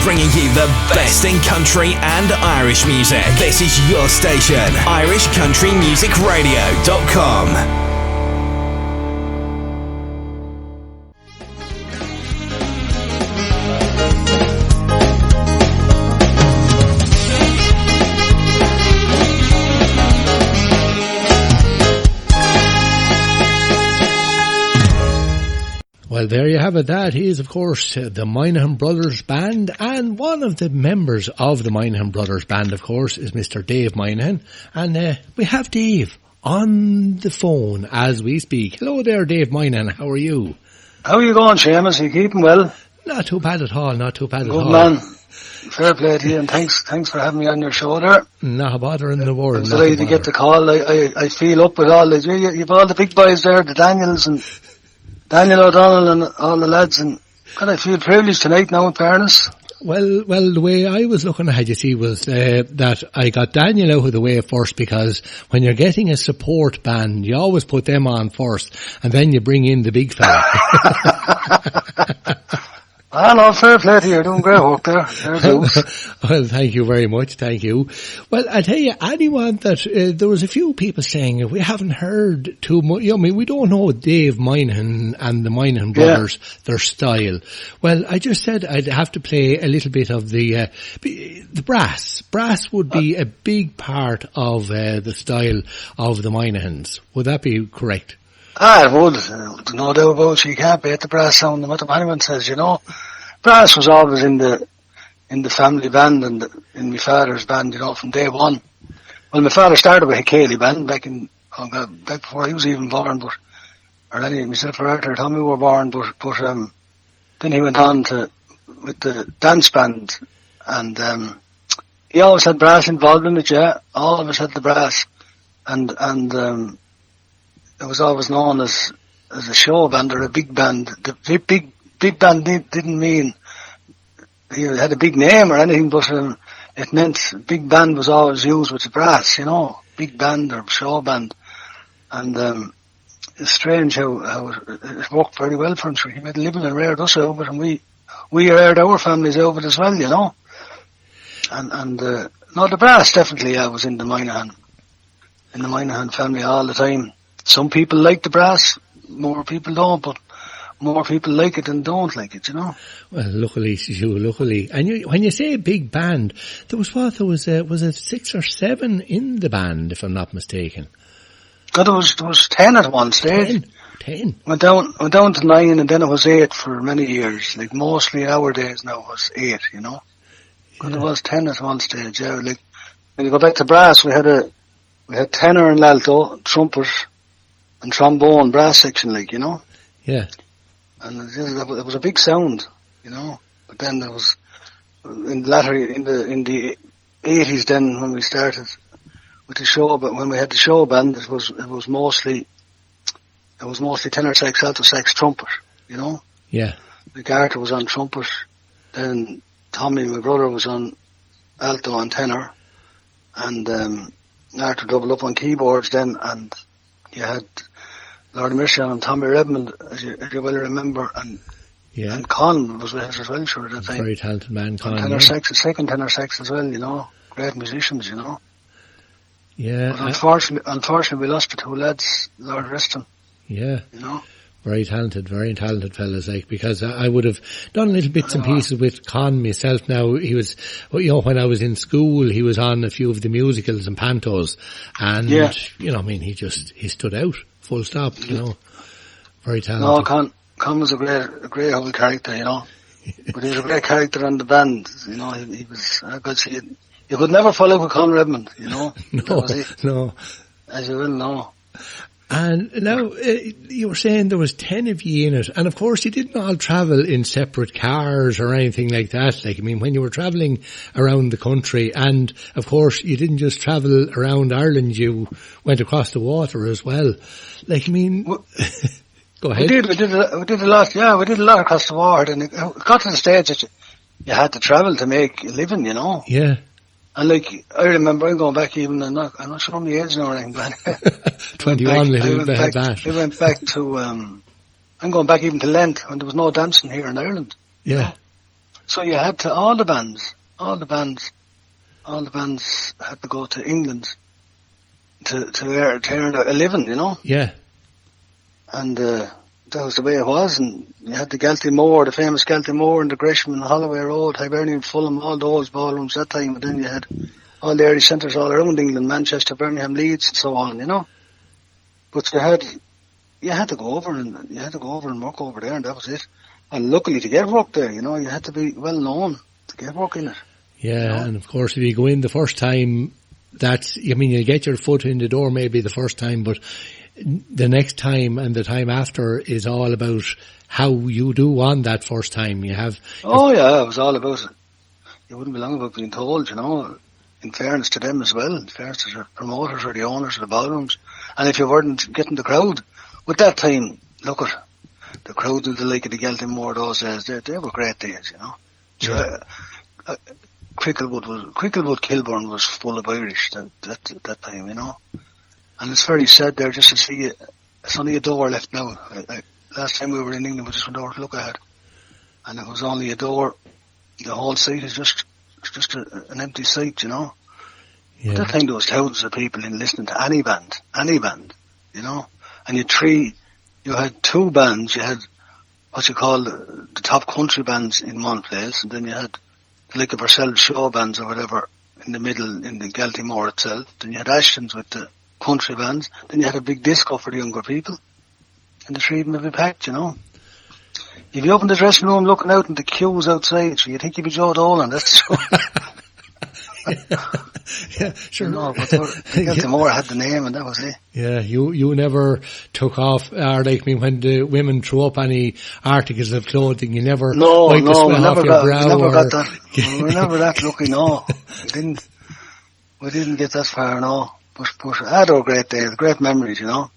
bringing you the best in country and Irish music. This is your station, irishcountrymusicradio.com. Well, there you have it. That is, of course, the Moynihan Brothers Band, and one of the members of the Moynihan Brothers Band, of course, is Mr. Dave Moynihan, and we have Dave on the phone as we speak. Hello there, Dave Moynihan. How are you? How are you going, Seamus? Are you keeping well? Not too bad at all. Not too bad at all. Good man. Fair play to you, and thanks for having me on your show there. Not a bother in the world. I'm delighted to get the call. I feel up with all the you've all the big boys there, the Daniels and Daniel O'Donnell and all the lads, and God, I feel privileged tonight now, in fairness. Well, the way I was looking at it, you see, was that I got Daniel out of the way first, because when you're getting a support band, you always put them on first, and then you bring in the big fella. No, fair play to you. You're doing great work there. Well, thank you very much. Thank you. Well, I tell you, anyone that there was a few people saying we haven't heard too much. I mean, we don't know Dave Moynihan and the Moynihan brothers, their style. Well, I just said I'd have to play a little bit of the brass. Brass would be a big part of the style of the Moynihans. Would that be correct? It would. No doubt about it. You can't beat the brass sound, no matter what anyone says, you know. Brass was always in the family band and in my father's band, you know, from day one. Well, my father started with a Cayley band back before he was even born, or any myself or Arthur, Tommy were born, but then he went on with the dance band, and he always had brass involved in it, yeah. All of us had the brass, and it was always known as a show band or a big band. The big band didn't mean he had a big name or anything, but it meant big band was always used with the brass, you know, big band or show band. And it's strange how it worked very well for him. He made a living and reared us over it, and we reared our families over it as well, you know. And no, the brass definitely was in the Moynihan family all the time. Some people like the brass, more people don't, but more people like it than don't like it, you know. Well, luckily. And when you say big band, there was 6 or 7 in the band, if I'm not mistaken? God, there was 10 at one stage. 10? Went down to 9, and then it was 8 for many years. Like, mostly our days now was 8, you know. God, there was 10 at one stage, yeah. Like, when you go back to brass, we had tenor and alto, trumpet, and trombone, brass section, like, you know. Yeah. And it was a big sound, you know. But then there was in the 80s, then when we started with the show, but when we had the show band, it was mostly tenor sax, alto sax, trumpet, you know. Yeah. Like Arthur was on trumpet, then Tommy, my brother, was on alto and tenor, and Arthur doubled up on keyboards then, and you had Lord Mershon and Tommy Redmond, as you well remember, and Con was with us as well, sure, at that time. Very talented man, Con. Second tenor sax as well, you know. Great musicians, you know. Yeah. But unfortunately, we lost the 2 lads, Lord rest them. Yeah. You know. Very talented fellas, like, because I would have done little bits and pieces with Con myself. Now, he was, you know, when I was in school, he was on a few of the musicals and pantos, and, you know, I mean, he stood out, full stop, you know. Very talented. No, Con was a great old character, you know. But he was a great character on the band, you know. He was, you could never follow with Con Redmond, you know. No. As you will know. And now, you were saying there was 10 of you in it, and of course you didn't all travel in separate cars or anything like that. Like, I mean, when you were travelling around the country, and of course you didn't just travel around Ireland, you went across the water as well. Like, I mean, go ahead. We did a lot, we did a lot across the water, and it got to the stage that you had to travel to make a living, you know. Yeah. And like, I remember, I'm going back even, I'm not sure how many age now or anything, but 21, I went back to, I'm going back even to Lent, when there was no dancing here in Ireland. Yeah. So you had to, all the bands had to go to England to earn a living, you know. Yeah. And that was the way it was. And you had the Galtymore, the famous Galtymore, and the Gresham and Holloway Road, Hibernian, Fulham, all those ballrooms that time. And then you had all the early centres all around England, Manchester, Birmingham, Leeds, and so on, you know. But you had to go over and work over there, and that was it. And luckily to get work there, you know, you had to be well known to get work in it. Yeah, you know? and of course if you go in the first time, you get your foot in the door maybe the first time, but the next time and the time after is all about how you do on that first time. You have... Oh yeah, it was all about it. You wouldn't be long about being told, you know, in fairness to them as well, in fairness to the promoters or the owners of the ballrooms. And if you weren't getting the crowd, with that time, look at the crowd of the like of the Galtymore those days, they were great days, you know. Yeah. Cricklewood Kilburn was full of Irish that time, you know. And it's very sad there just to see it. It's only a door left now. Last time we were in England, we just went over to look at it, and it was only a door. The whole site is just an empty site, you know. Yeah. At that time there was thousands of people in listening to any band, you know. And you had two bands. You had what you call the top country bands in one place, and then you had like of ourselves show bands or whatever in the middle in the Galtymore itself. Then you had Ashton's with the country bands. Then you had a big disco for the younger people, and the three of them would be packed, you know. If you open the dressing room looking out and the queues outside, so you think you'd be Joe Dolan, that's true. Yeah, sure. You know, but Galtymore had the name and that was it. Yeah, you never took off, or like me, when the women threw up any articles of clothing, you never wiped the sweat off your brow. We never got that. We were never that lucky, no. We didn't get that far, no. But they were great days, great memories, you know.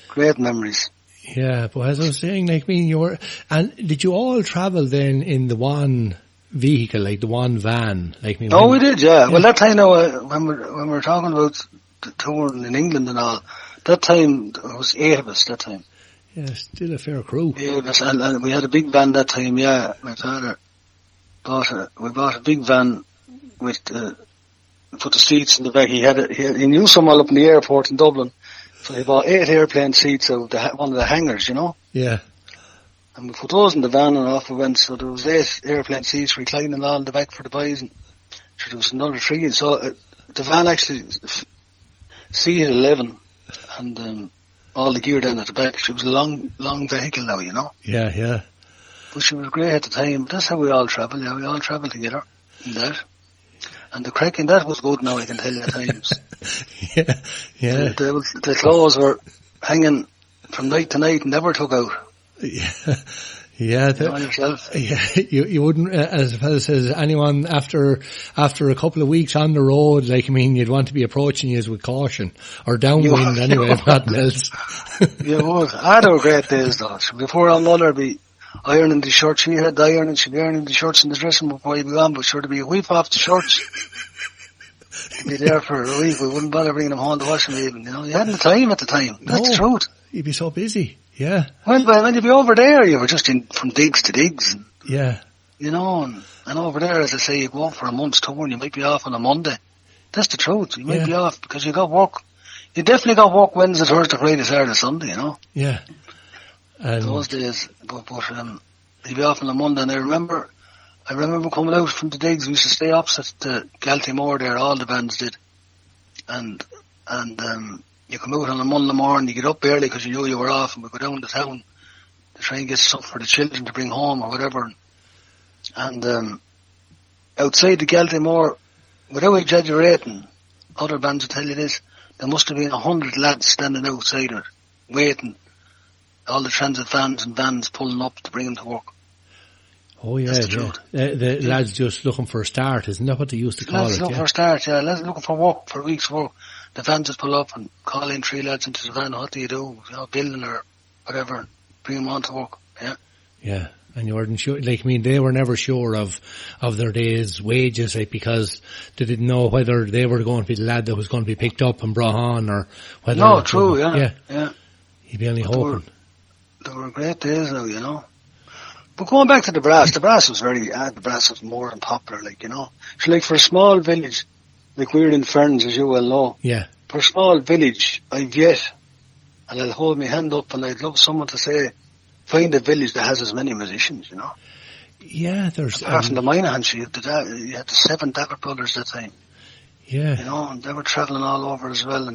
Great memories. Yeah, but as I was saying, like me, and did you all travel then in the one vehicle, like the one van, like me? Oh, we did, yeah. Well, that time now, when we were talking about the touring in England and all, that time there was 8 of us. That time, yeah, still a fair crew. 8 of us, and we had a big van that time. Yeah, my father bought a big van with put the seats in the back. He knew someone up in the airport in Dublin, so he bought 8 airplane seats out of one of the hangars, you know. Yeah. And we put those in the van and off we went. So there was 8 airplane seats reclining all in the back for the boys, and there was another 3. So the van actually seated 11, and all the gear down at the back. She was a long vehicle now, you know. Yeah, yeah. But she was great at the time. That's how we all travelled. Yeah, we all travelled together in that. And the crack in that was good now, I can tell you at times. Yeah, yeah. The clothes were hanging from night to night and never took out. Yeah, yeah. You know yourself. Yeah, you wouldn't, as the fellow says, anyone after a couple of weeks on the road, like, I mean, you'd want to be approaching you with caution, or downwind anyway, if nothing else. You would. They were great days though. So before our mother be ironing the shirts, she had the iron and she'd be ironing the shirts in the dressing room before you'd be on, but sure to be a whip off the shirts. You'd be there for a week. We wouldn't bother bringing them home to wash them even, you know. You hadn't the time at the time. That's the truth. You'd be so busy. Yeah. When you'd be over there, you were just from digs to digs. And, yeah. You know, and over there, as I say, you go for a month's tour and you might be off on a Monday. That's the truth. You might be off because you got work. You definitely got work Wednesday, Thursday, Friday, Saturday, Sunday, you know. Yeah. Those days, but you'd be off on a Monday, and I remember coming out from the digs. We used to stay opposite the Galtymore there, all the bands did. And you come out on a Monday morning, you get up early because you knew you were off, and we go down to town to try and get stuff for the children to bring home or whatever. And outside the Galtymore, without exaggerating, other bands will tell you this, there must have been 100 lads standing outside it, waiting. All the transit vans and vans pulling up to bring them to work. Oh yeah, the lads just looking for a start, isn't that what they used to call it? Lads looking for a start, yeah. Lads looking for work, for a week's work. The vans just pull up and call in 3 lads into the van. What do? You know, building or whatever, and bring them on to work. Yeah. Yeah, and you weren't sure. Like, I mean, they were never sure of their day's wages, like, because they didn't know whether they were going to be the lad that was going to be picked up and brought on, or whether. No, true. Yeah. You'd be only hoping. They were great days now, you know. But going back to the brass was more than popular, like, you know. So like for a small village, like we're in Ferns, as you well know. Yeah. For a small village, I've yet, and I'll hold my hand up and I'd love someone to say, find a village that has as many musicians, you know. Yeah, there's... Apart from the Moynihan, you had the 7 Davitt brothers that time. Yeah. You know, and they were travelling all over as well,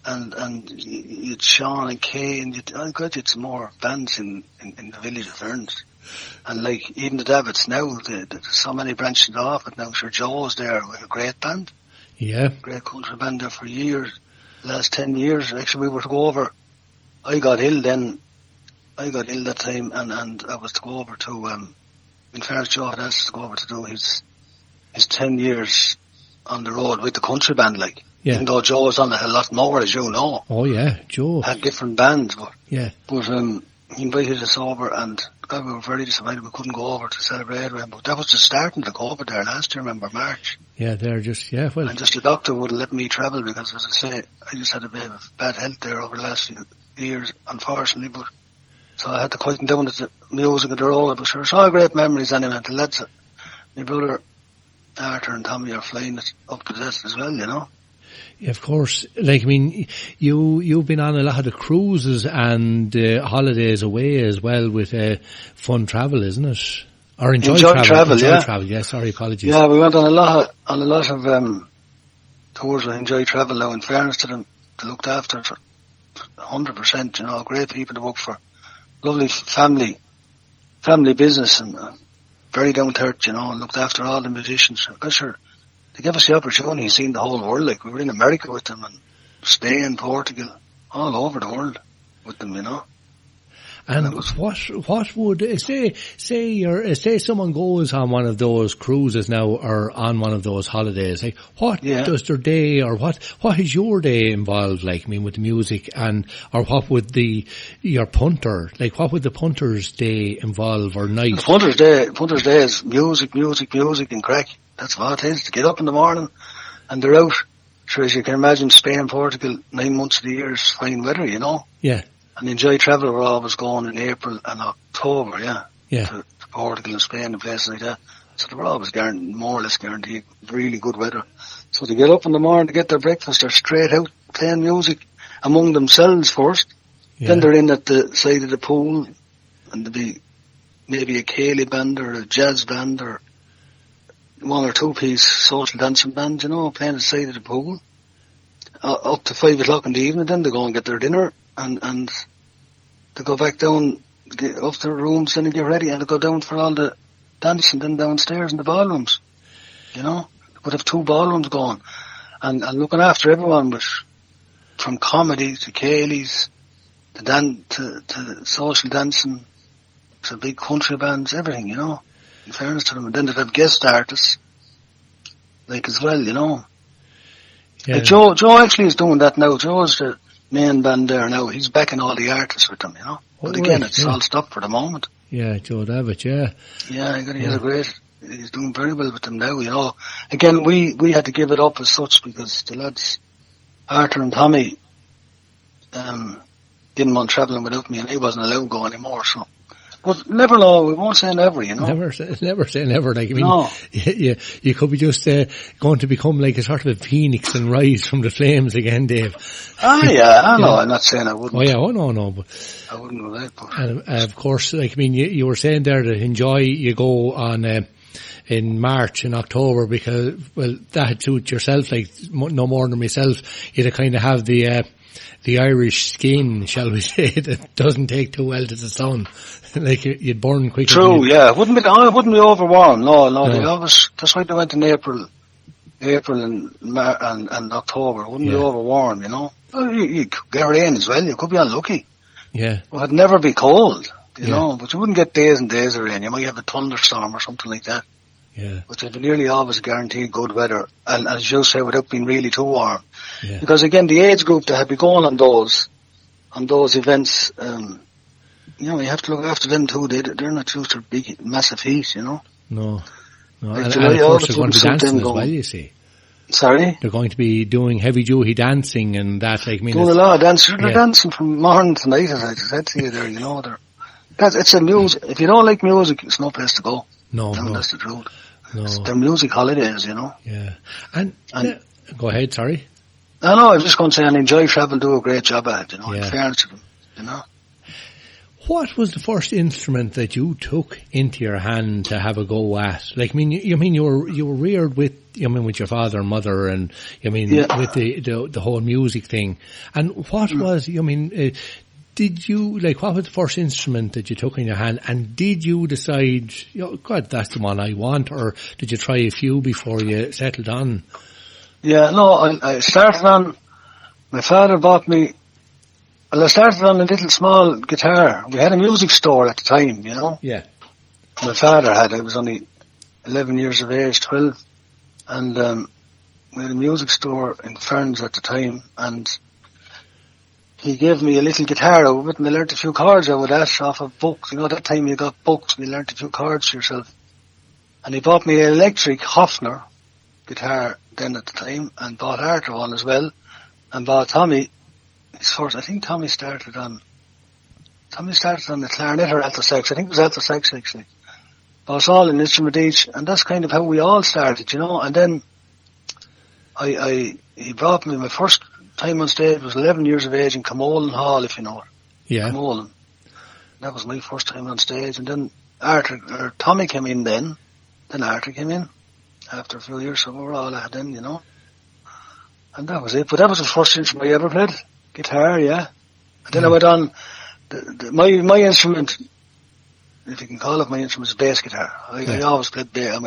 and you'd Sean and Kay, and you'd some more bands in the village of Ferns. And like, even the Davitts now, there's so mmany branching off, but now sure Joe's there with a great band. Yeah. Great country band there for years, last 10 years. Actually, we were to go over, I got ill that time, and I was to go over to, in fairness, Joe had asked us to go over to do his 10 years on the road with the country band, like. Yeah. Even though Joe was on a lot more, as you know. Oh yeah, Joe. Had different bands, but. Yeah. But, he invited us over, and God, we were very disappointed we couldn't go over to celebrate with him. But that was the starting of the COVID there last year, remember, March. Yeah, they're just, yeah, well. And just the doctor wouldn't let me travel because, as I say, I just had a bit of bad health there over the last few years, unfortunately, but. So I had to quieten down the music of the road, but sure, it's all great memories anyway. The lads, my brother Arthur and Tommy are flying it up to this as well, you know. Yeah, of course. Like, I mean, you've been on a lot of the cruises and holidays away as well with fun travel, isn't it? Or enjoy travel, yeah. Sorry, apologies. Yeah, we went on a lot of tours with Enjoy Travel now. In fairness to them, they looked after for 100%. You know, great people to work for. Lovely family business, and very down to earth, you know, and looked after all the musicians. Because sure, they gave us the opportunity of seeing the whole world. Like, we were in America with them, and Spain, Portugal, all over the world with them, you know. And what would say someone goes on one of those cruises now or on one of those holidays, like what does their day or what is your day involved, like, I mean, with the music, and or what would your punter, like what would the punter's day involve, or night? The punter's day is music and crack. That's what it is. To get up in the morning and they're out. Sure, as you can imagine, Spain, Portugal, 9 months of the year is fine weather, you know. Yeah. And Enjoy Travel, we're always going in April and October, yeah. To Portugal and Spain and places like that. So they were always more or less guaranteed really good weather. So to get up in the morning to get their breakfast, they're straight out playing music among themselves first. Yeah. Then they're in at the side of the pool, and there'll be maybe a Cayley band or a jazz band or 1 or 2 piece social dancing band, you know, playing at the side of the pool. Up to 5 o'clock in the evening, then they go and get their dinner. And they go back down, get up to their rooms, then they get ready, and they go down for all the dancing, then downstairs in the ballrooms. You know, they would have 2 ballrooms going, and looking after everyone, from comedy to Cayley's, to social dancing, to big country bands, everything, you know, in fairness to them. And then they'd have guest artists, like, as well, you know. Yeah. Like Joe actually is doing that now. Joe's the main band there now. He's backing all the artists with them, you know. But again, it's all stopped for the moment. Yeah, Joe Davitt, yeah. Yeah, he's doing very well with them now, you know. Again, we had to give it up as such because the lads, Arthur and Tommy, didn't want travelling without me, and he wasn't allowed to go anymore, so. But never know, we won't say never, you know. Never say never, like, I mean, no. you could be just going to become like a sort of a phoenix and rise from the flames again, Dave. Yeah, I know, I'm not saying I wouldn't. Oh yeah, no, but. I wouldn't do that, but. And of course, like, I mean, you were saying there that Enjoy, you go on, in March and October because, well, that suits yourself, like, no more than myself. You'd kind of have the Irish skin, shall we say, that doesn't take too well to the sun. Like, you'd burn quickly. True, yeah. It wouldn't be over warm. No. They always, that's why they went in April and October. It wouldn't be over warm, you know. Well, you could get rain as well. You could be unlucky. Yeah. Well, it'd never be cold, you know, but you wouldn't get days and days of rain. You might have a thunderstorm or something like that. Yeah. But it'd be nearly always guaranteed good weather. And as you say, without being really too warm. Yeah. Because again, the age group that had been going on those events, you know, you have to look after them too. They're not used to big, massive heat, you know. No. Like, and of course they're going to be dancing as well, you see. Sorry? They're going to be doing heavy duty dancing and that, like, doing a lot of dancing. They're dancing from morning to night, as I said to you there, you know. Because it's a music. If you don't like music, it's no place to go. No, That's the truth. no. They're music holidays, Yeah. And go ahead, sorry. I know, I was just going to say, and Enjoy Travel do a great job at it, in fairness to them, What was the first instrument that you took into your hand to have a go at? Like, I mean, you were reared with, with your father and mother, and with the whole music thing. And what was, did you, what was the first instrument that you took in your hand, and did you decide, God, that's the one I want, or did you try a few before you settled on? Yeah, no, I started on, my father bought me, I started on a little small guitar. We had a music store at the time, Yeah. My father had, I was only 11 years of age, 12, and we had a music store in Ferns at the time, and he gave me a little guitar out of it, and I learnt a few chords out of that off of books. That time you got books, and you learnt a few chords yourself. And he bought me an electric Hofner guitar then at the time, and bought Arthur one as well, and bought Tommy his first. I think Tommy started on the clarinet or alto sax. I think it was alto sax actually. But it's all an instrument each, and that's kind of how we all started, And then he brought me my first time on stage was 11 years of age in Camolan Hall, if you know it. Yeah. Camolan. That was my first time on stage, and then Tommy came in then Arthur came in after a few years, so we were all at then, And that was it. But that was the first instrument I ever played. Guitar, yeah. And then I went on, my instrument, if you can call it my instrument, is bass guitar. I always played bass.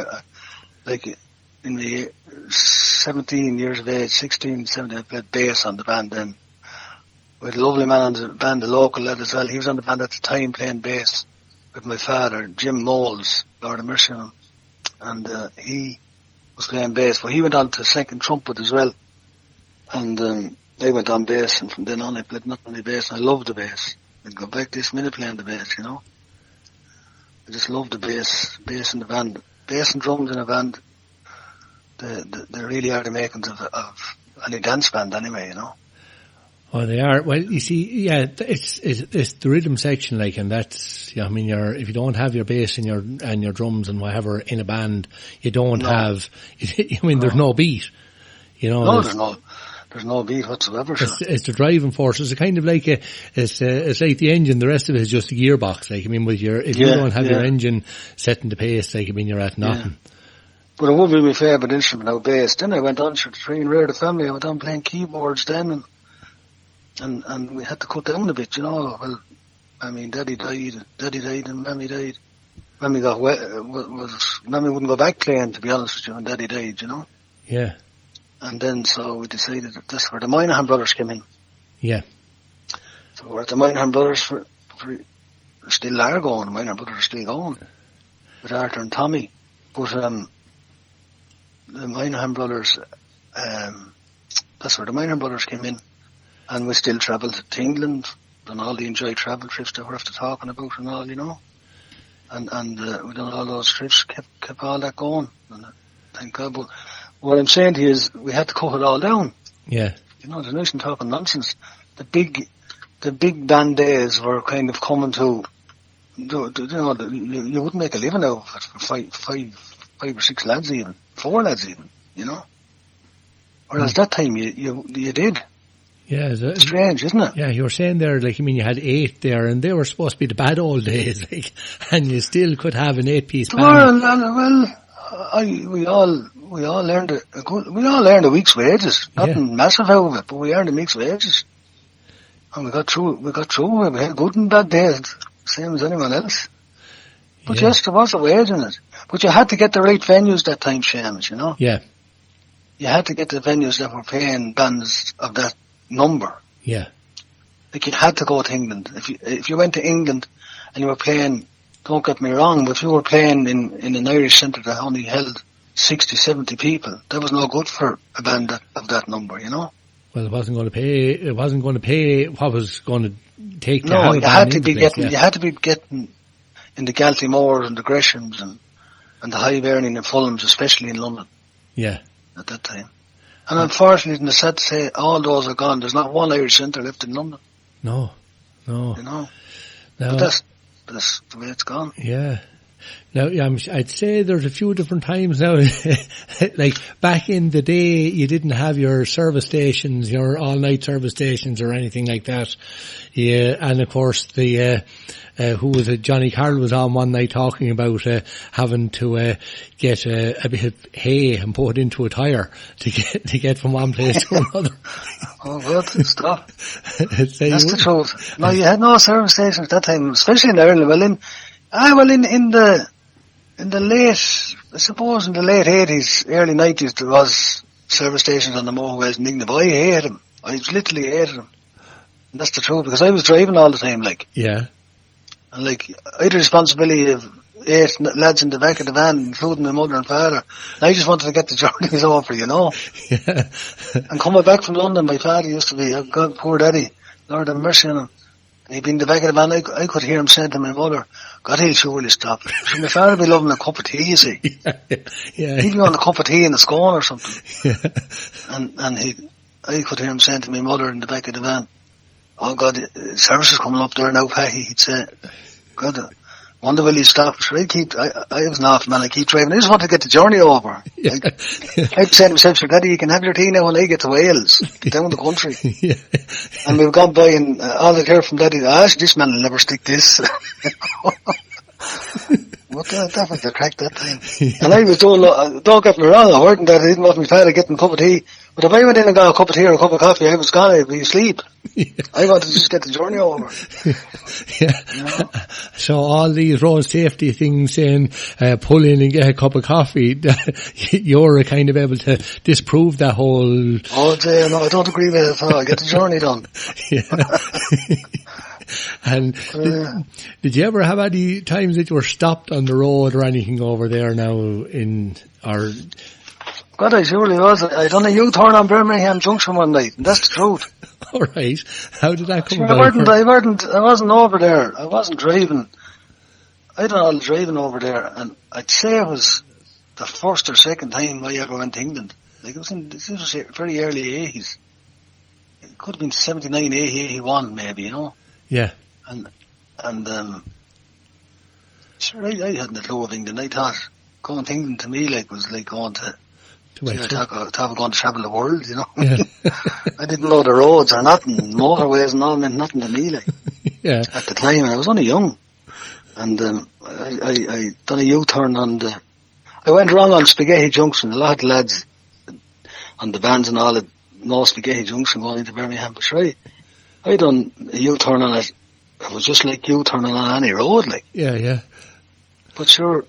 In the 17 years of age, 16, 17, I played bass on the band then. We had a lovely man on the band, a local lad as well. He was on the band at the time playing bass with my father, Jim Moles, Lord of Mercy on him. And he was playing bass, but he went on to second trumpet as well. And I went on bass, and from then on I played not only bass, I loved the bass. I'd go back this minute playing the bass, I just loved the bass in the band. Bass and drums in a band, they really are the makings of any dance band anyway, Oh, they are. Well, you see, it's the rhythm section, and that's, if you don't have your bass and your drums and whatever in a band, you don't have, there's no beat, there's no beat whatsoever. It's the driving force. It's kind of like it's like the engine. The rest of it is just a gearbox. If you don't have your engine setting the pace, you're at nothing. Yeah. But it would be my favourite instrument now, bass. Then I went on to try and rear the family. I went on playing keyboards then, and we had to cut down a bit, Well, Daddy died and Mammy died. Mammy Mammy wouldn't go back playing, to be honest with you, and Daddy died, Yeah. And then so we decided that that's where the Moynihan brothers came in. Yeah. So we're at the Moynihan brothers for still are going. The Moynihan brothers are still going with Arthur and Tommy. But the Moynihan brothers, that's where the Moynihan brothers came in, and we still travelled to England, done all the Enjoy Travel trips that we're after talking about and all, and we done all those trips, kept all that going, and thank God. But what I'm saying to you is, we had to cut it all down. Yeah. There's no use in talking nonsense. The big band days were kind of coming to, you wouldn't make a living out of it for five or six lads even, 4 lads even, Whereas that time you did. Yeah. It's strange, isn't it? Yeah, you were saying there, you had 8 there, and they were supposed to be the bad old days, and you still could have an 8-piece band. Well, we all learned a week's wages. Nothing massive out of it, but we earned a week's wages. And we got through it. We had good and bad days, same as anyone else. But yes, there was a wage in it. But you had to get the right venues that time, Seamus, Yeah. You had to get the venues that were paying bands of that number. Yeah. You had to go to England. If you went to England and you were playing, don't get me wrong, but if you were playing in an Irish centre that only held 60, 70 people, that was no good for a band of that number, Well, it wasn't going to pay what was going to take to No, have a you band had to in be place, getting, you had to be getting in the Galtymores and the Greshams and the High Vernon and Fulhams, especially in London. Yeah. At that time. And unfortunately, it's sad to say, all those are gone. There's not one Irish centre left in London. No. But that's the way it's gone. Yeah. Now, I'd say there's a few different times now. Like back in the day, you didn't have your service stations, your all-night service stations or anything like that. Yeah, and of course the who was it? Johnny Carroll was on one night talking about having to get a bit of hay and put it into a tire to get from one place to another. Oh, good stuff. That's the truth. No, you had no service stations at that time, especially in Ireland. In the late, I suppose in the late 80s, early 90s, there was service stations on the motorways in England, but I hated them. I literally hated them. And that's the truth, because I was driving all the time, like. Yeah. And like, I had the responsibility of 8 lads in the back of the van, including my mother and father. And I just wanted to get the journeys over, you know. Yeah. And coming back from London, my father used to be, oh God, poor daddy, Lord have mercy on him. And he'd be in the back of the van, I could hear him saying to my mother, God, he'll surely stop. So my father would be loving a cup of tea, you see. Yeah. He'd be on a cup of tea and a scone or something. Yeah. And I could hear him saying to my mother in the back of the van, oh God, service is coming up there now, Patty. He'd say, God, wonder will he stop? So I was an off man, I keep driving. I just want to get the journey over. Yeah. I'd say to myself, sure, Daddy, you can have your tea now when I get to Wales, get down the country. Yeah. And we've gone by and all I'd hear from Daddy, this man will never stick this. What that was the crack that time. Yeah. And I was doing, don't get me wrong, I heard that I didn't want my father getting a cup of tea. But if I went in and got a cup of tea or a cup of coffee, I was gone, I'd be asleep. Yeah. I wanted to just get the journey over. Yeah. You know? So all these road safety things saying, pull in and get a cup of coffee, you're kind of able to disprove that whole... Oh, dear, no, I don't agree with it at all. Get the journey done. Yeah. And did you ever have any times that you were stopped on the road or anything over there now God, I surely was. I done a U-turn on Birmingham Junction one night, and that's the truth. All right. How did that come about? I wasn't over there. I wasn't driving. I done all the driving over there, and I'd say it was the first or second time I ever went to England. Like this was very early 80s. It could have been 79, 80, 81 maybe, you know. Yeah. And sure, I hadn't a clue of England. I thought going to England to me was like going to going to travel the world, you know. Yeah. I didn't know the roads or nothing, motorways and all meant nothing to me, like. Yeah. At the time, I was only young, and I done a U-turn I went wrong on Spaghetti Junction. A lot of the lads on the vans and all that know Spaghetti Junction going into Birmingham, but sure, I done a U-turn on it. It was just like U-turning on any road, like. Yeah, yeah. But sure,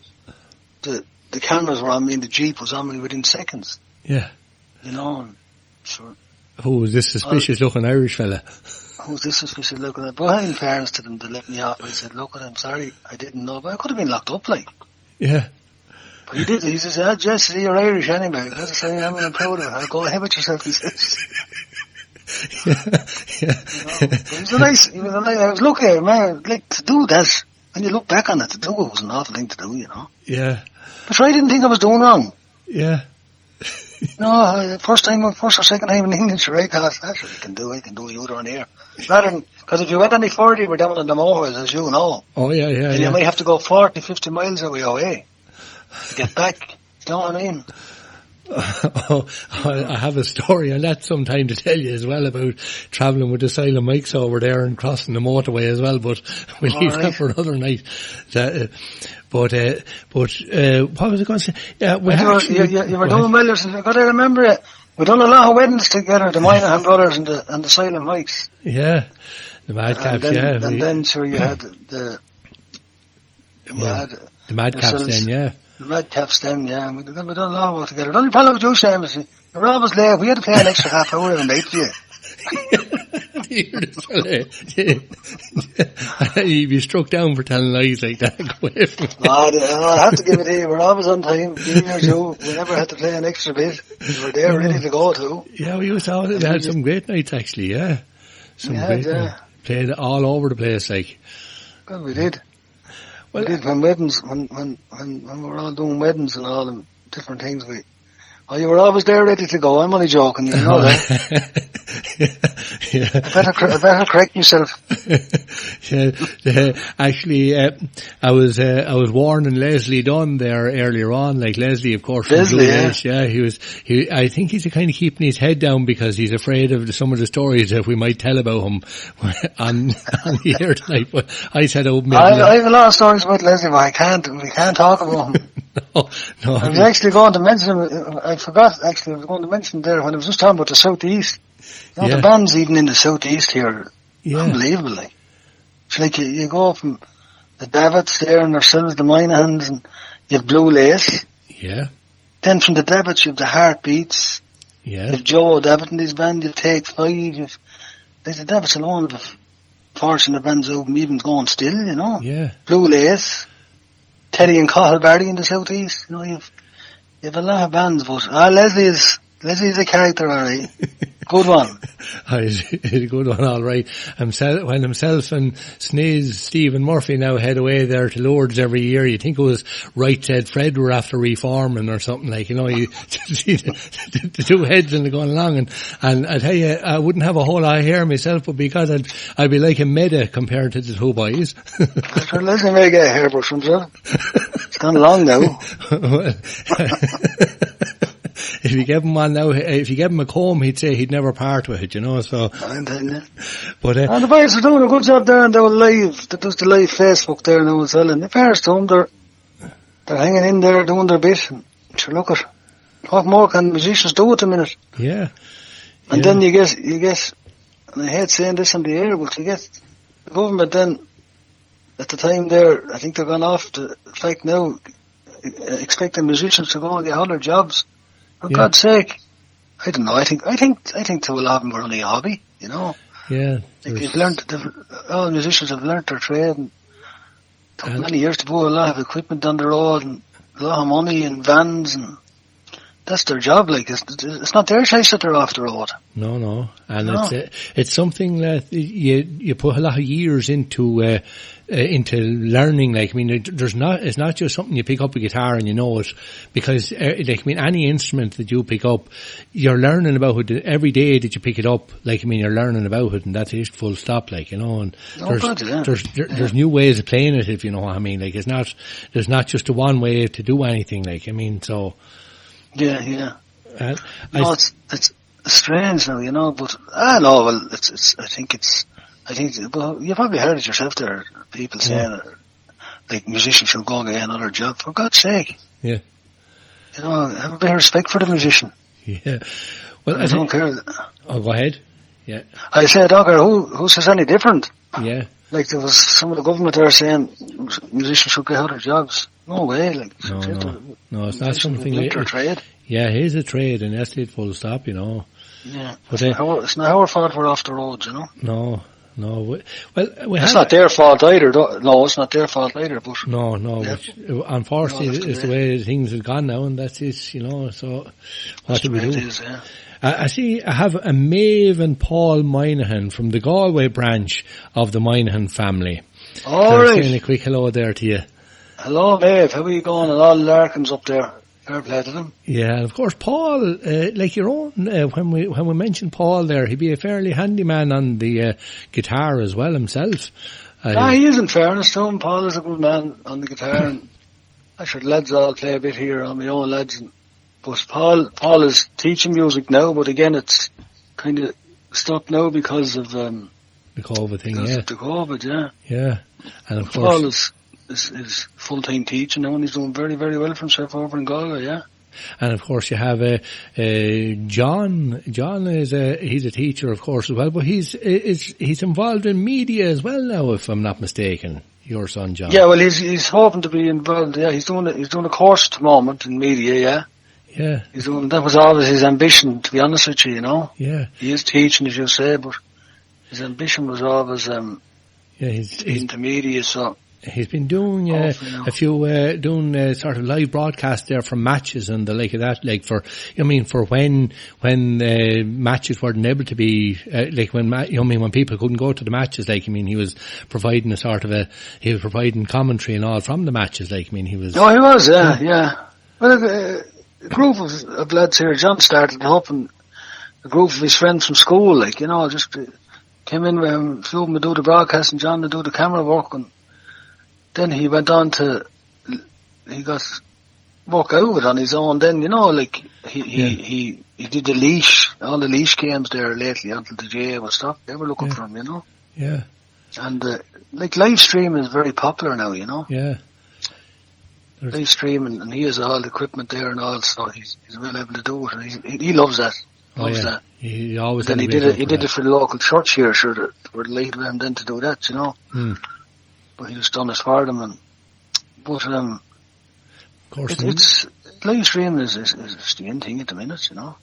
the cameras were on me and the Jeep was on me within seconds. Yeah. You know, and sure. Who was this suspicious looking Irish fella? Who's this suspicious looking at? But in fairness to them, they let me off. I said, look, I'm sorry, I didn't know, but I could have been locked up, like. Yeah. But he did. He says, Jess, you're Irish anyway. That's saying I'm proud of it. I'll go ahead with yourself, he says. Yeah. You know, he was a nice, I was lucky, man, like, to do that, when you look back on it, to do it was an awful thing to do, you know. Yeah. But sure, I didn't think I was doing wrong. Yeah. No, first or second time in England, sure, I thought, that's what I can do a U-turn here. Rather than, because if you went any further, you were down on the motorways, as you know. Oh, yeah, yeah, and yeah. you might have to go 40, 50 miles away to get back. You know what I mean? Oh, I have a story on that sometime to tell you as well about travelling with the silent mics over there and crossing the motorway as well, but we'll leave that for another night. But what was I going to say? Yeah, you were doing well, I've got to remember it. We done a lot of weddings together, the Moynihan brothers and the silent mics. Yeah, the Madcaps, yeah. And then sure you had the Madcaps then, yeah. The Madcaps then, yeah. We done a lot of work together. The only problem with you, Seamus, you were always late. We had to play an extra half hour every night for you. You'd be struck down for telling lies like that. I have to give it to you. We're always on time. We never had to play an extra bit. We were there ready to go too. Yeah, we had some great nights actually, yeah. Nights. Played all over the place, like. God, we did. Well, we did when weddings, when we were all doing weddings and all and different things. You were always there ready to go. I'm only joking, you know that. Yeah. I better correct myself. Actually, I was warning Leslie Dunn there earlier on, like Leslie, of course, from Leslie, yeah. I think he's kind of keeping his head down because he's afraid of some of the stories that we might tell about him on the air tonight. But I said, I have a lot of stories about Leslie, but we can't talk about him. No. I was actually going to mention him. I forgot, actually, I was going to mention there when I was just talking about the Southeast. You know, the bands even in the Southeast here, unbelievable. Like. It's like you go from the Davits there and ourselves, the Moynahans, and you have Blue Lace. Yeah. Then from the Davits you have the Heartbeats. Yeah. You have Joe Davitt in this band, you Take 5. There's the Davits alone have a portion of bands out even going still, you know. Yeah. Blue Lace. Teddy and Cathal Barry in the Southeast. You know, you have a lot of bands, but Leslie's a character, alright. Good one. He's a good one, all right. When himself and Stephen Murphy now head away there to Lourdes every year, you think it was Right Said Fred were after reforming or something, like, you know, you see the two heads and they're going along, and I tell you, I wouldn't have a whole lot of hair myself, but because I'd be like a Meda compared to the two boys. Leslie may get a hairbrush himself. It's gone long now. If you give him one now, if you give him a comb, he'd say he'd never part with it, you know, so. I'm telling you. But, and the boys are doing a good job there, and they does the live Facebook there now as well, and the parents to them, they're hanging in there doing their bit, and sure, look at, what more can musicians do at the minute? Yeah. And then you get, and I hate saying this on the air, but you get the government then, at the time there, I think they're gone off the fact now, expecting musicians to go and get all their jobs. For God's sake, I don't know. I think to a lot of them were only a hobby, you know. Yeah. Like all musicians have learnt their trade, and took many years to put a lot of equipment on the road, and a lot of money and vans, and that's their job. Like it's not their choice that they're off the road. No, and it's something that you put a lot of years into learning. Like, I mean, it's not just something you pick up a guitar and you know it, because like, I mean, any instrument that you pick up, you're learning about it every day that you pick it up. Like, I mean, you're learning about it, and that's it, full stop. Like, you know, and there's new ways of playing it, if you know what I mean. Like, there's not just a one way to do anything. Like, I mean, so. Yeah. It's strange now, you know, but I know. Well, I think well, you probably heard it yourself. There, people saying like musicians should go and get another job. For God's sake, yeah. You know, have a bit of respect for the musician. Yeah. Well, I don't care. Oh, go ahead. Yeah. I say I don't care who says any different. Yeah. Like there was some of the government there saying musicians should get other jobs. No way, like. No, it's not something. It's a trade. Yeah, it is a trade, and that's it, full stop, you know. Yeah. But it's not our fault we're off the road, you know. No. Well, it's not their fault either. No, it's not their fault either. But no. Unfortunately, it's the way things have gone now, and that's it, you know. So what do we do? It is, yeah. I see. I have a Maeve and Paul Moynihan from the Galway branch of the Moynihan family. All right. Saying a quick hello there to you. Hello, Maeve. How are you going? And all the Larkins up there. Fair play to them. Yeah, and of course, Paul, like your own, when we mentioned Paul there, he'd be a fairly handy man on the guitar as well himself. He is, in fairness to him. Paul is a good man on the guitar, and I should lads all play a bit here on my own lads. But Paul is teaching music now, but again, it's kind of stopped now because of the COVID thing. The COVID, yeah. Yeah, and of course, Paul is full-time teaching now, and he's doing very, very well for himself over in Galway, yeah. And of course you have John. John he's a teacher, of course, as well, but he's involved in media as well now, if I'm not mistaken. Your son, John. Yeah, well, he's hoping to be involved. Yeah, he's doing a course at the moment in media. Yeah. Yeah. That was always his ambition, to be honest with you. You know. Yeah. He is teaching, as you say, but his ambition was always he's into media. So. He's been doing a few sort of live broadcasts there from matches and the like of that, like for when matches weren't able to be like when people couldn't go to the matches, like he was providing providing commentary and all from the matches, like he was. Oh, he was, yeah. Well, a group of lads here, John started up, and a group of his friends from school, like, you know, just came in with him, few of them to do the broadcast and John to do the camera work, and then he went on to, he got work out with it on his own then, you know, like, he did the leash, all the leash games there lately until the GA was stopped. They were looking for him, you know. Yeah. And, like, live stream is very popular now, you know. Yeah. Live stream, and he has all the equipment there and all, so he's well able to do it, and he loves that. Loves that. He always. Then he did it for the local church here, sure, that were delighted with him then to do that, you know. But he was done as for them, but of course, it's live streaming is the end thing at the minute, you know.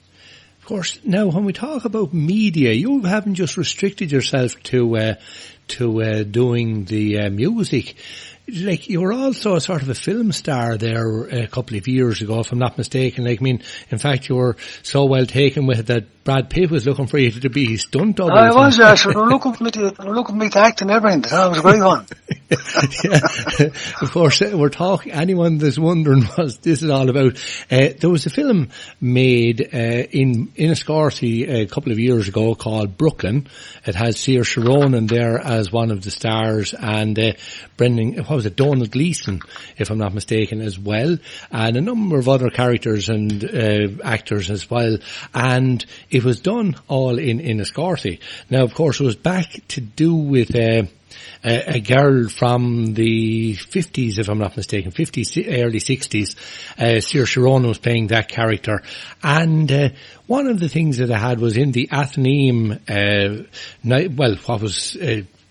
Of course, now when we talk about media, you haven't just restricted yourself to doing the music. Like, you were also sort of a film star there a couple of years ago, if I'm not mistaken. Like, I mean, in fact, you were so well taken with it that Brad Pitt was looking for you to be his stunt double. I was, yeah. Sure, they were looking for me to act and everything. That was a great one. Yeah. Of course, we're talking, anyone that's wondering what this is all about, there was a film made in Enniscorthy a couple of years ago called Brooklyn. It has Saoirse Ronan there as one of the stars, and Donald Gleeson, if I'm not mistaken, as well, and a number of other characters and actors as well, and it was done all in Enniscorthy. Now, of course, it was back to do with a girl from the 50s, if I'm not mistaken, 50s, early 60s. Saoirse Ronan was playing that character. And one of the things that I had was in the Athenaeum, what was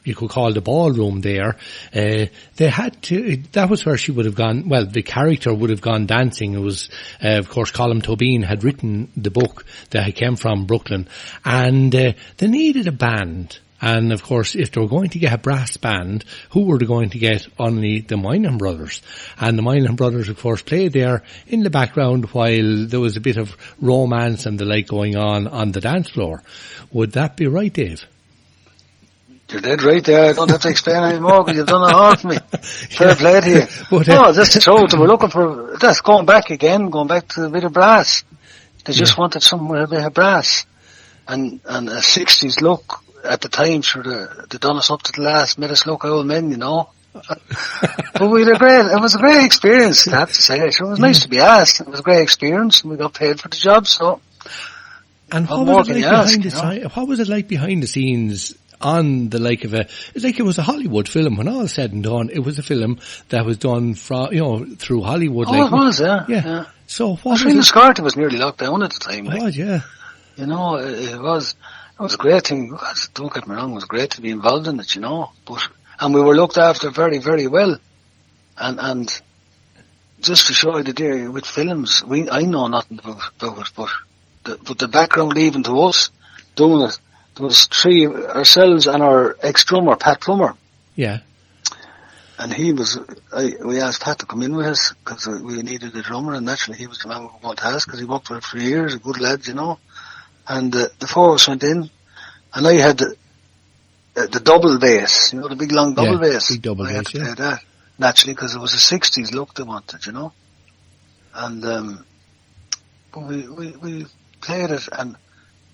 you could call the ballroom there, they had to, that was where she would have gone, well, the character would have gone dancing. It was, of course, Colm Tobin had written the book that came from Brooklyn, and they needed a band. And of course, if they were going to get a brass band, who were they going to get? Only the Moynihan brothers. And the Moynihan brothers, of course, played there in the background while there was a bit of romance and the like going on the dance floor. Would that be right, Dave? You're dead right there. I don't have to explain anymore because you've done it all for me. Fair play to you. But, that's the truth. We're looking for, that's going back to a bit of brass. They just wanted somewhere a bit of brass. And a 60s look at the time, sure, they done us up to the last, made us look old men, you know. But it was a great experience, I have to say. Sure, it was nice to be asked. It was a great experience, and we got paid for the job, so. And what was it like behind the scenes on the like of it's like it was a Hollywood film. When all is said and done, it was a film that was done through Hollywood. Oh, it was, yeah. So what was Enniscorthy was nearly locked down at the time. It was, yeah. You know, it was a great thing. Don't get me wrong, it was great to be involved in it, you know. And we were looked after very, very well. And just to show you the day with films, I know nothing about it, but the background even to us doing it, there was three, ourselves and our ex-drummer, Pat Plummer. Yeah. And we asked Pat to come in with us because we needed a drummer, and naturally he was the man we were going to ask because he worked for it for years, a good lad, you know. And the four of us went in, and I had the double bass, you know, the big long double bass. Big double bass, I had to play that, naturally, because it was a 60s look they wanted, you know. And but we played it,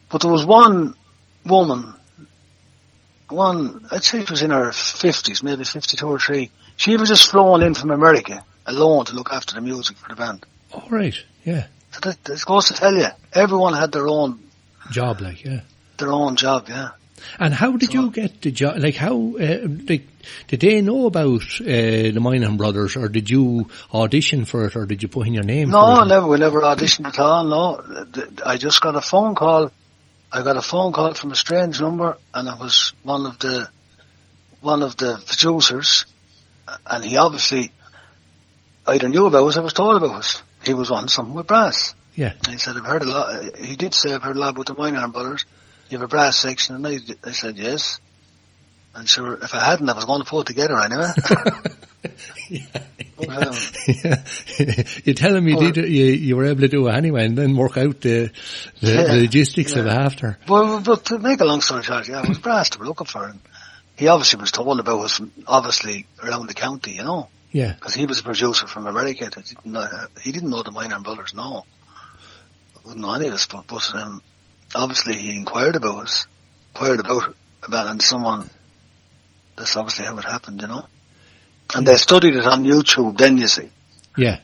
but there was one woman, I'd say it was in her 50s, maybe 52 or 3. She was just flown in from America alone to look after the music for the band. All right, yeah. So that goes to tell you, everyone had their own job, their own job, yeah. And how did you get the job? Like, how did they know about the Moynihan brothers, or did you audition for it, or did you put in your name? No, we never auditioned at all. No, I just got a phone call. I got a phone call from a strange number, and it was one of the producers, and he obviously either knew about us or was told about us. He was on something with brass. Yeah. And he said, I've heard a lot. He did say, I've heard a lot about the Moynihan brothers. You have a brass section, and I said yes. And sure, if I hadn't, I was going to pull it together anyway. You're telling me you were able to do it anyway, and then work out the logistics of it after. But to make a long story short, it was brass they were looking for, and he obviously was told about us from obviously around the county, you know. Yeah. Because he was a producer from America. He didn't know the Moynihan brothers, no. Wouldn't know any of us, but obviously he inquired about a band and someone. That's obviously how it happened, you know. And they studied it on YouTube then, you see. Yeah.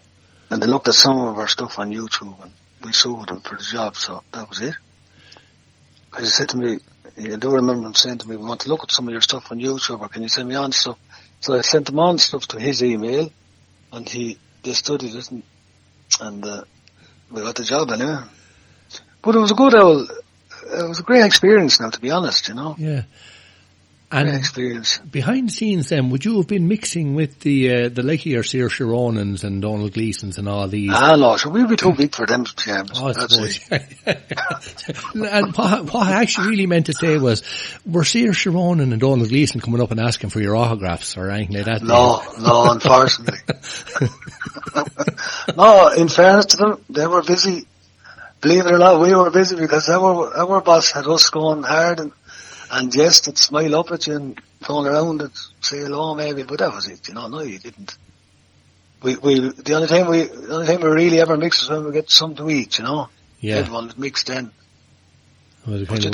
And they looked at some of our stuff on YouTube and we sued them for the job, so that was it. Because he said to me, I do remember him saying to me, we want to look at some of your stuff on YouTube, or can you send me on stuff? So I sent him on stuff to his email, and they studied it, and we got the job anyway. But it was it was a great experience now, to be honest, you know. Yeah. And great experience. Behind the scenes then, would you have been mixing with the like of your Saoirse Ronans and Donald Gleesons and all these? Ah, no, so we'll be too big for them, James. Oh, I suppose. And what I actually really meant to say was, were Saoirse Ronan and Donald Gleeson coming up and asking for your autographs or anything like that? No, unfortunately. No, in fairness to them, they were busy. Believe it or not, we were busy because our boss had us going hard and yes, they'd smile up at you and phone around and say hello maybe, but that was it, you know. No, you didn't. The only time we really ever mixed was when we get something to eat, you know. Yeah. Everyone mixed then. Well, there was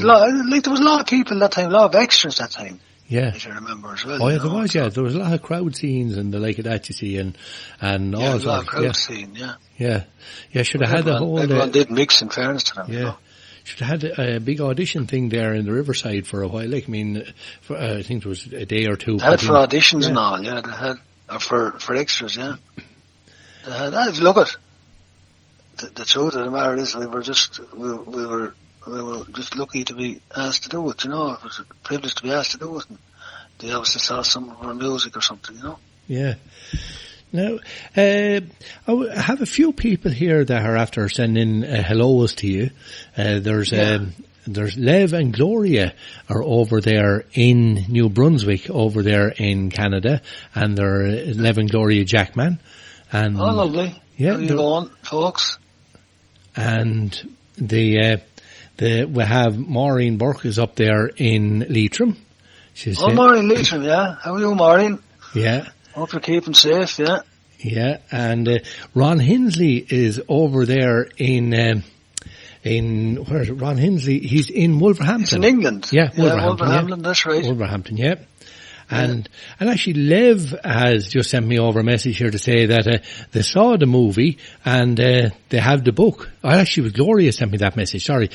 a lot of people that time, a lot of extras that time. Yeah. As you remember as well. Oh yeah, there was, yeah. There was a lot of crowd scenes and the like of that, you see, and all a sorts. lot of crowd scene, yeah. Yeah. Yeah, should have had the whole... Everyone did mix, in fairness to them, yeah. you know. Should have had a big audition thing there in the Riverside for a while. Like, I mean, I think it was a day or two. They had for auditions and all, yeah. They had for extras, yeah. They had. Look at the truth of the matter is, we were just lucky to be asked to do it. You know, it was a privilege to be asked to do it. And they obviously saw some of our music or something, you know. Yeah. Now, I have a few people here that are after sending hellos to you. There's Lev and Gloria are over there in New Brunswick, over there in Canada, and they're Lev and Gloria Jackman. And oh, lovely. Yeah. How you going, folks? And we have Maureen Burke is up there in Leitrim. Maureen Leitrim, yeah. How are you, Maureen? Yeah. Hope you're keeping safe, yeah. Yeah, and Ron Hinsley is over there in where is it? Ron Hinsley, he's in Wolverhampton. He's in England. Yeah, Wolverhampton, that's right. Wolverhampton, yeah. And actually Lev has just sent me over a message here to say that they saw the movie and they have the book. Actually, Gloria sent me that message, sorry,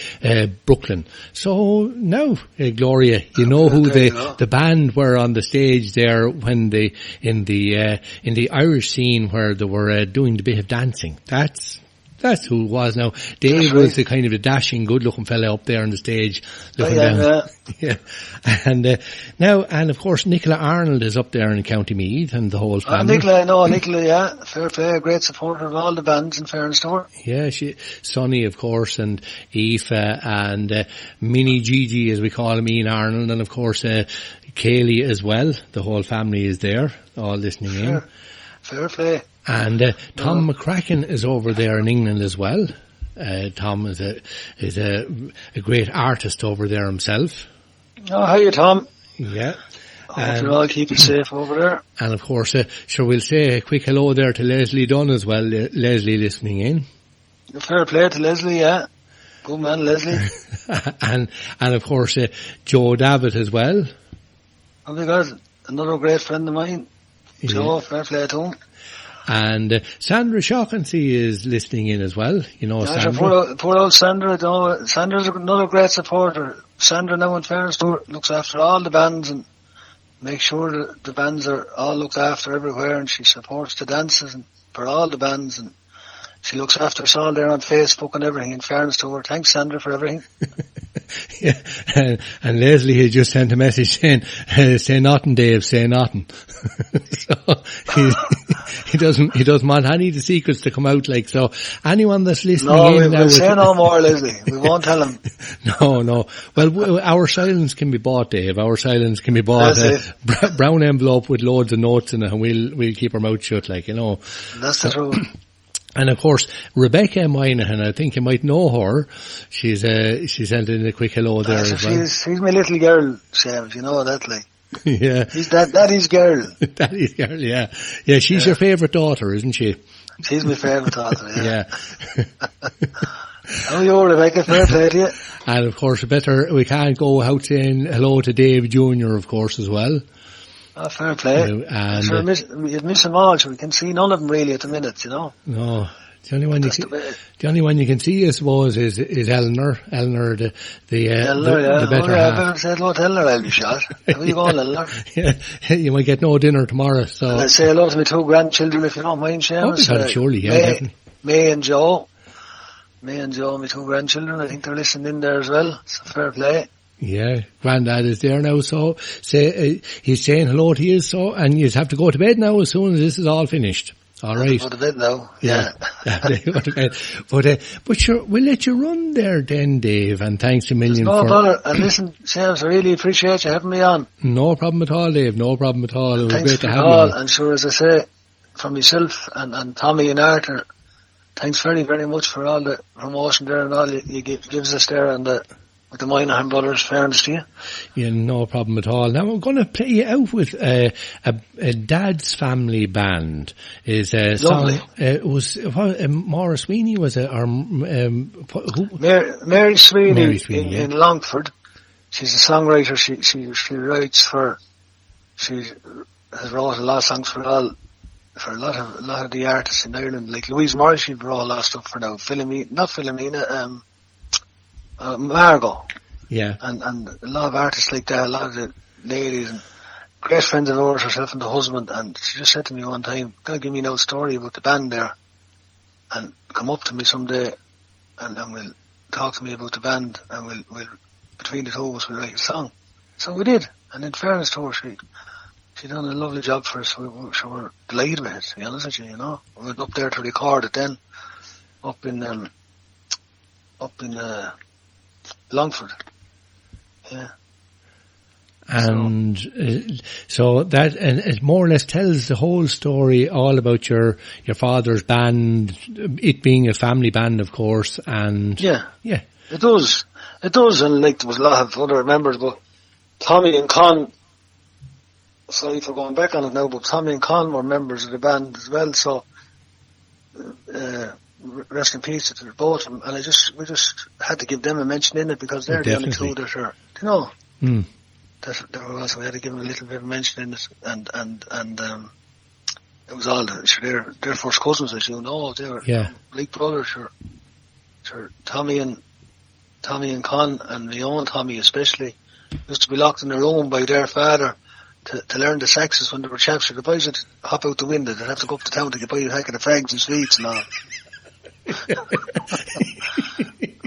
Brooklyn. So now, Gloria, you know who the band were on the stage there when in the Irish scene where they were doing the bit of dancing. That's who it was now. Dave was the kind of a dashing, good-looking fella up there on the stage looking down. Yeah. And of course, Nicola Arnold is up there in County Meath and the whole family. Nicola, yeah. Fair play, a great supporter of all the bands in fairness to her. Yeah, Sonny, of course, and Aoife, and Mini Gigi, as we call him, Ian Arnold, and of course, Kaylee as well. The whole family is there, all listening in. Fair play. And Tom McCracken is over there in England as well. Tom is a great artist over there himself. Oh, how are you, Tom? Yeah. Hope you're all keeping safe over there. And of course, sure, we'll say a quick hello there to Leslie Dunn as well. Leslie listening in. Fair play to Leslie, yeah. Good man, Leslie. and of course, Joe Davitt as well. Oh my God, another great friend of mine. Yeah. Joe, fair play to him. And Sandra Shaughnessy is listening in as well. You know, Sandra. Poor old Sandra. Sandra's another great supporter. Sandra, now in fairness, looks after all the bands and makes sure that the bands are all looked after everywhere, and she supports the dances and for all the bands, and she looks after us all there on Facebook and everything. In fairness to her, thanks Sandra for everything. Yeah, and Leslie had just sent a message saying, "Say nothing, Dave. Say nothing." So he doesn't want any of the secrets to come out. Like, so, anyone that's listening in now, we'll say no more, Leslie. We won't tell him. No. Well, our silence can be bought, Dave. Our silence can be bought. Brown envelope with loads of notes in it, and we'll keep our mouth shut. Like, you know. That's the truth. And of course, Rebecca Moynihan, I think you might know her. She sent in a quick hello there as well. She's my little girl, Seamus, you know that, like. Yeah. Daddy's girl. Daddy's girl, yeah. Yeah, she's your favourite daughter, isn't she? She's my favourite daughter, yeah. Yeah. How are you, Rebecca? Fair play to you. And of course, we can't go out saying hello to Dave Jr., of course, as well. Fair play. And sure, you'd miss them all, so we can see none of them really at the minute, you know. No. The only one you can see, I suppose, is Eleanor. Eleanor, the better half. I've ever said hello to Eleanor, I'll be shot. How are you going, Eleanor? You might get no dinner tomorrow, so. And I'll say hello to my 2 grandchildren, if you don't mind, Seamus. Oh, surely, yeah, definitely. May and Joe, my 2 grandchildren, I think they're listening in there as well. So fair play. Yeah, Grandad is there now, so he's saying hello to you, so, and you have to go to bed now as soon as this is all finished. All right. Go to bed now. Yeah. But sure, we'll let you run there then, Dave, and thanks a million no bother. And listen, Seamus, I really appreciate you having me on. No problem at all, Dave, no problem at all. It was thanks great to have you you. And sure, as I say, from myself and Tommy and Arthur, thanks very, very much for all the promotion there and all you gives us there and with the Moynihan brothers, fairness to you. Yeah, no problem at all. Now I'm going to play you out with a Dad's Family Band. Is a song. Maura Sweeney was it? Or who? Mary Sweeney, yeah. in Longford. She's a songwriter. She writes for. She has wrote a lot of songs for a lot of the artists in Ireland, like Louise Morris. She wrote a lot of stuff for now. Philomena. Margot. Yeah. And a lot of artists like that, a lot of the ladies, and great friends of ours, herself and the husband, and she just said to me one time, "Gonna give me no story about the band there, and come up to me someday, and we'll talk to me about the band, and we'll between the two of us, we'll write a song." So we did, and in fairness to her, she done a lovely job for us, so we're delighted with it, to be honest with you, you know. We went up there to record it then, up in Longford. Yeah. And so that, and it more or less tells the whole story all about your father's band, it being a family band, of course, and yeah, it does, and like there was a lot of other members, but Tommy and Con, sorry for going back on it now, but Tommy and Con were members of the band as well, so rest in peace to both of them, and we just had to give them a mention in it because they're the only two that are, you know. So we had to give them a little bit of mention in it, and it was all their first cousins, as you know. They were like brothers. Sure, Tommy and Con, and my own Tommy especially, used to be locked in a room by their father to learn the sexes when they were chaps. So the boys would hop out the window. They'd have to go up to town to get by a packet of fags and sweets and all.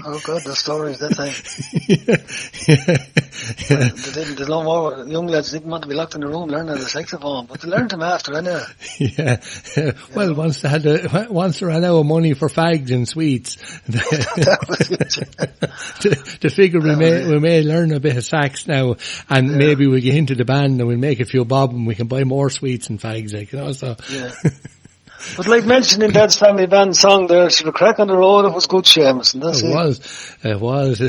Oh God, the stories that time. There's no more young lads didn't want to be locked in a room learning the saxophone, but they learned them after anyway. Yeah. Well, once they ran out of money for fags and sweets, the figure we may learn a bit of sax now, and maybe we get into the band and we'll make a few bob and we can buy more sweets and fags, like, you know. So. Yeah. But like mentioning Dad's Family Band song there, so the crack on the road, it was good, Seamus, and that's it was.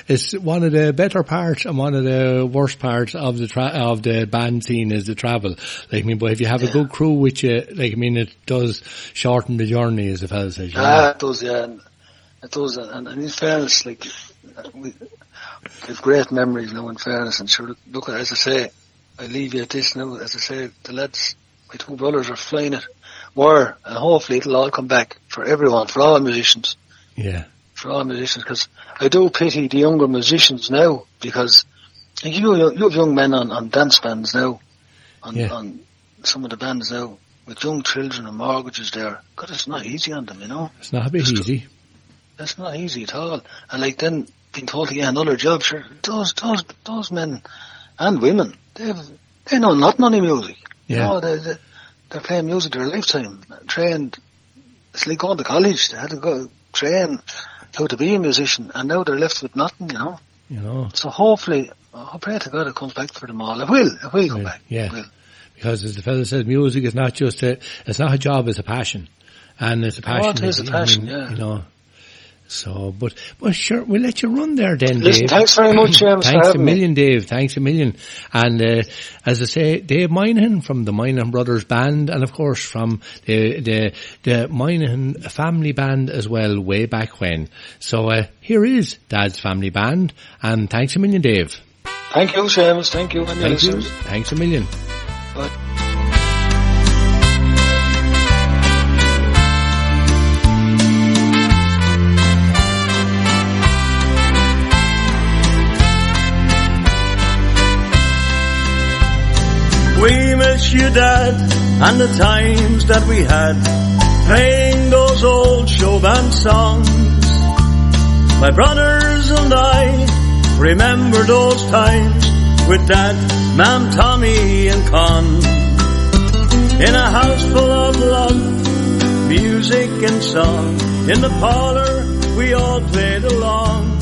It's one of the better parts and one of the worst parts of the band scene is the travel. Like, I mean, but if you have a good crew with you, like, I mean, it does shorten the journey, as the fellow says. It does, yeah. It does, and in fairness, like, we have great memories now, in fairness, and sure, look, as I say, I leave you at this now, as I say, the lads, my 2 brothers are flying it. And hopefully it'll all come back for everyone, for all musicians. Yeah. For all musicians, because I do pity the younger musicians now, because you have young men on dance bands now, on some of the bands now, with young children and mortgages there. God, it's not easy on them, you know. It's not a bit easy. It's not easy at all. And like then being told to get another job, sure, those men and women, they know nothing on music. Yeah. You know, they're playing music their lifetime, trained. It's like going to college. They had to go train how to be a musician, and now they're left with nothing, you know. You know. So hopefully, I pray to God it comes back for them all. It will come back. Yeah. It will. Because as the fellow said, music is not just it's not a job, it's a passion. And it's a passion. Oh, it is a passion, yeah. You know. So, but sure, we'll let you run there then, Listen, Dave. thanks very much, James. Thanks for a million, Dave. Thanks a million. And as I say, Dave Moynihan from the Moynihan Brothers Band, and of course from the Moynihan family band as well, way back when. So here is Dad's family band, and thanks a million, Dave. Thank you, Seamus. Thank you. Thank you. Thanks a million. Bye. We miss you, Dad, and the times that we had, playing those old show band songs. My brothers and I remember those times with Dad, Mam, Tommy and Con. In a house full of love, music and song, in the parlour we all played along.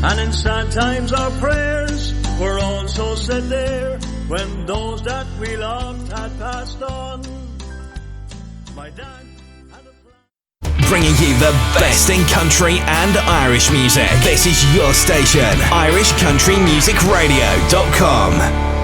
And in sad times our prayers were also said there, when those that we loved had passed on. My dad had a plan. Bringing you the best in country and Irish music. This is your station, irishcountrymusicradio.com.